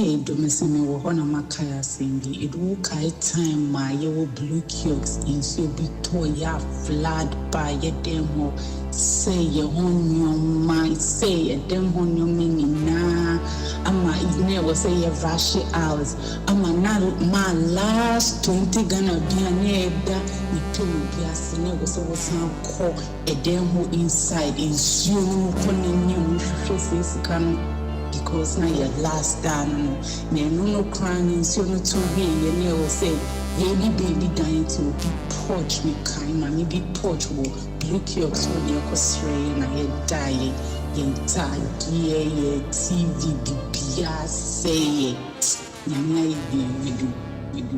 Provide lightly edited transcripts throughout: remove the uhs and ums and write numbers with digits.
you do me see me on a Makaya Cindy, it will kite time my yellow blue cukes in so be toya flood by a demo. Say your own your mind, say a demo on your meaning now. I'm never say a rush hours. I'm my last 20 gonna be a neighbor. You told me as never so was call a demo inside is you calling you faces come. Because now your last time, no crying, so no to be, and you will say, baby dying to be porch, me kind, and maybe porch will look your son, your costray, and I had die, and tag, yeah, TV, BBR, say it. We do.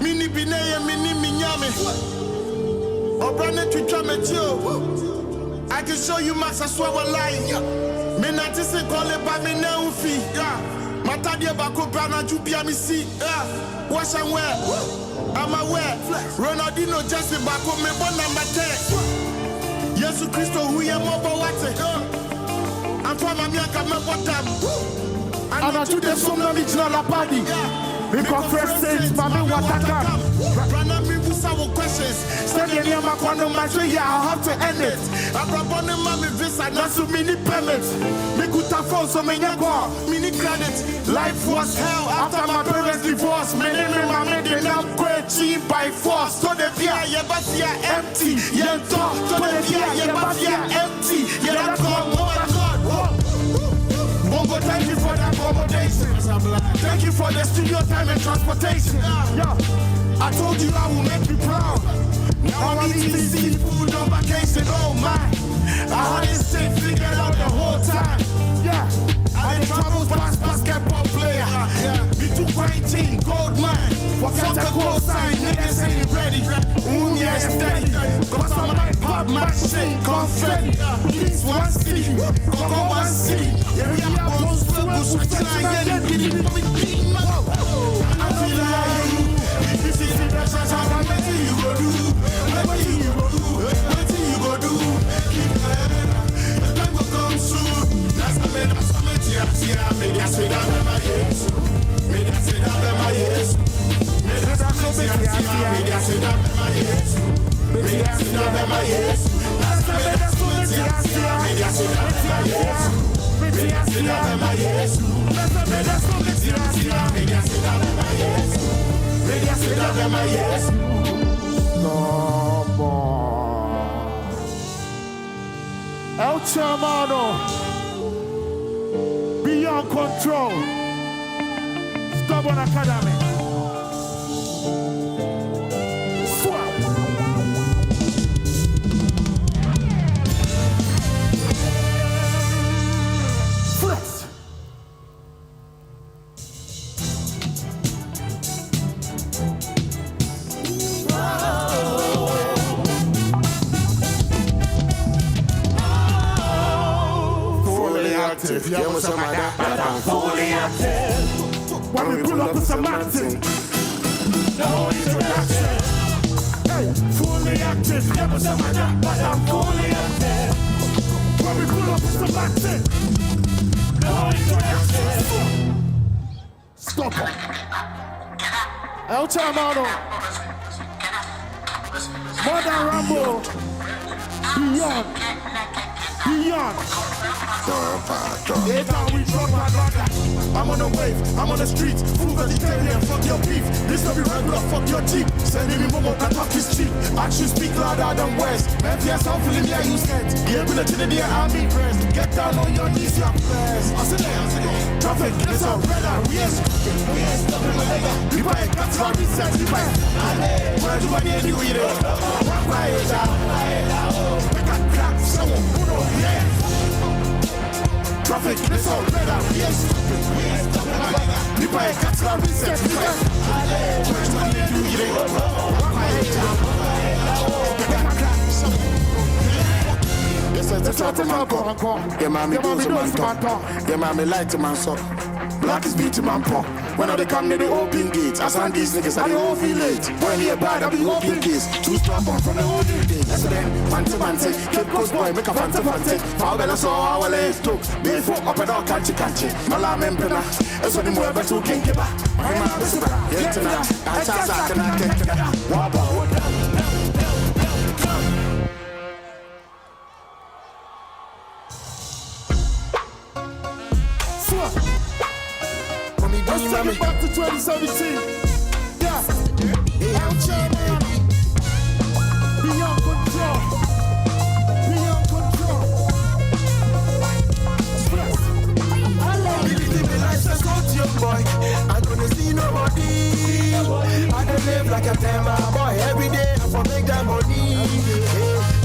Mini binaya, mini minyame. Obrane tu chametio. I can show you Max as well line. Me not to say call it by me now fee. Matadia bako brana jubia mi see. Wash and wear. I'm aware. Ronaldinho just bako me bon number 10. Yesu Christo who ya mobo wate. I'm from America me bottom. And I do the song of la party. We confess sins, mama, what I can. Run up me with our questions. Study near my corner, my tree, I'll have to end it. I brought on the mommy visa, not so many permits. Me could have found so many mini credits. Life was hell after my parents' divorce. My name and my made it now quit cheap by force. So the beer, yeah, but yeah, empty. Yeah, talk. So the beer, yeah, but yeah, empty. Yeah, that's all. Oh my God. Bongo, thank you for the accommodation. Thank you for the studio time and transportation. Yeah. I told you I will make you proud. Now I'm eating seafood on vacation. Oh my. I had this shit figured out the whole time. Yeah. I did travels past basketball player. Yeah. We took 19 gold mine. Soccer goal sign. Niggas ain't ready. Yeah, steady. Cause I might pop my shit. Confetti. Please one city. Go one city. Yeah, we are both focused. I feel like this is the best chance I'm letting you go do. What you go do? Keep playing. The time will come soon. That's the man that's coming to you. Maybe I say that in my ears. Maybe I say that in my ears. Maybe I say that in my ears. Maybe I say that in my ears. That's the man that's coming to you. Maybe I say that in my ears. Maybe I say that in my ears. That's the man that's coming to you. Maybe I say that in my ears. Maybe I say that in my ears. No more. El Chamano, beyond control. Stubborn Academy. Swap. Flex. Yeah, what's up, my dad? But I'm fully active. When we pull up to some acting, no introduction. Hey, fully active. Yeah, what's up, my dad? But I'm fully active. When we pull up to some acting, no introduction. Stop it. El Chamano. Modern Rambo. Beyond. Every time we drop my brother, I'm on the wave, I'm on the streets, full vegetarian, fuck your beef. This will be regular, fuck your Jeep. Sending me momo, that talk is cheap. Actions speak louder than words. MPS, I'm feeling yeah, you scared. The ability to the army press. Get down on your knees, you're pressed. I said, traffic, it's a radar. We ain't stopping my leg. We buy a cut for reset, we buy. Where do I need you with it? Why is that? Make a crack, someone put on, yeah. Traffic, it's so better. Yes, people are catching reset. Yeah, mommy goes to man top. Yeah, mommy light to man sock. Black is beating man pop. When they come, they open gates. I saw these niggas, I all feel late. When they bad, I be open case. Two strap on from the old day. That's then, fancy. Keep close boy, make a fancy. Power so our legs took. They for up and down, catchy. Malam empena. That's what the more better to king give up. I'm a best of it. Tonight, I chance I cannot get together. Let's take it back to 2017. Yeah. Beyond control. Living my life as a young boy. I'm gonna see nobody. I don't live like a temper boy. Every day I for make that money.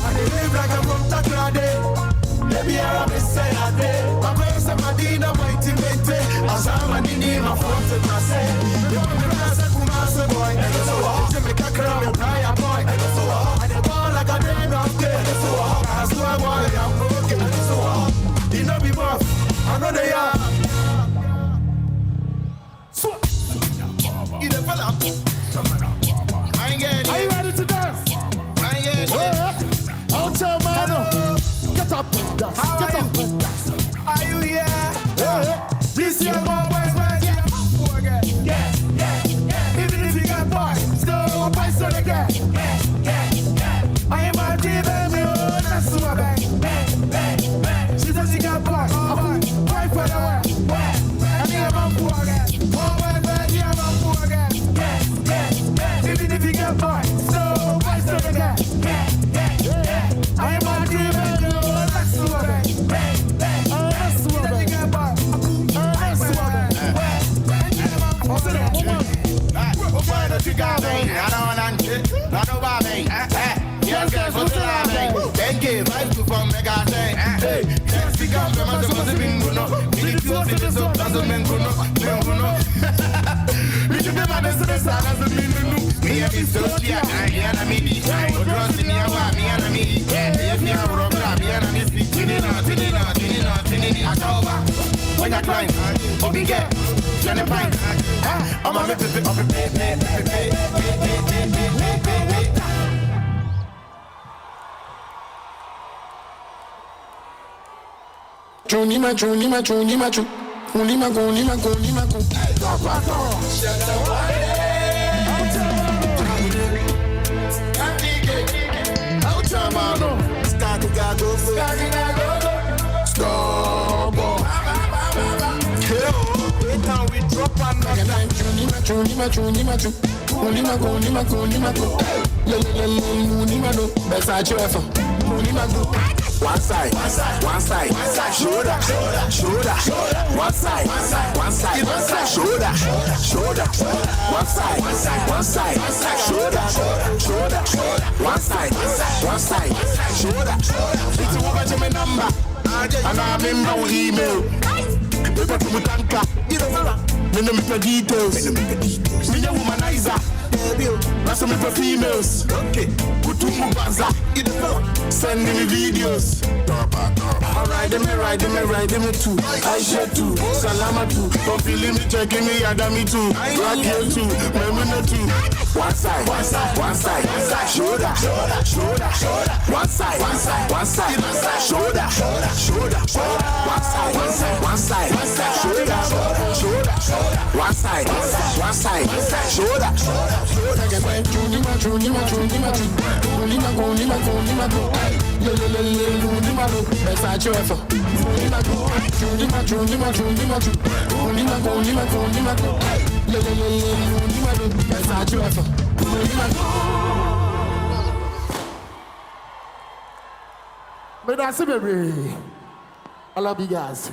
I don't live like I'm from Takrade. Maybe I'm a say a day. My friends are my dinner, my teammate. As I'm a dinner, my friends are my say. You want me to say, Kumasa boy. And so what? You make a crowd, and I am boy. And so what? And the ball like a damn of day. And so what? I swear, boy, I'm broken. And so what? You know, be buff. I know they are. So, you the fella. I ain't getting it. Are you ready to dance? I ain't getting it. I'll tell man. Get up, dance. Get up, dance. Are you here? Yeah. This year, my boys, man, yeah. Even if you got boys, still a price on the gas. I am a dream, baby, oh, that's so bad. She says she got boys, right for the way. I mean, I'm a poor guy. Oh, man, yeah, I'm a poor guy. Even if you got boys, still a price on the gas. I am a dream, baby, oh, that's so bad. Thank you, vibe to from Mega Day. Hey, let's see come from the Mazabinguno. Military citizens of Tazamanguno. We should be managed to the San as a minimum. Me and his social, I am a midi. I was lost in your way, me and me. If you are a problem, me and me. Tinina, October. When I climb, Bobby get, Jenny Pine. I'm a little of a Junima. One side, shoulder, one side, one side, shoulder, one side, shoulder, one side, shoulder. It's a woman to my number, and I'm in no email. Paper to my tanker, me no make the details. Me a womanizer, that's me for females. Okay, good to Mubaza, send me videos. I ride them too. I share too, Salama too. For feeling me, checking me, Adami too. Black hair too, Memuna too. One side, shoulder, one side, shoulder, one side, shoulder, one side, shoulder. But that's it, baby. I love you guys.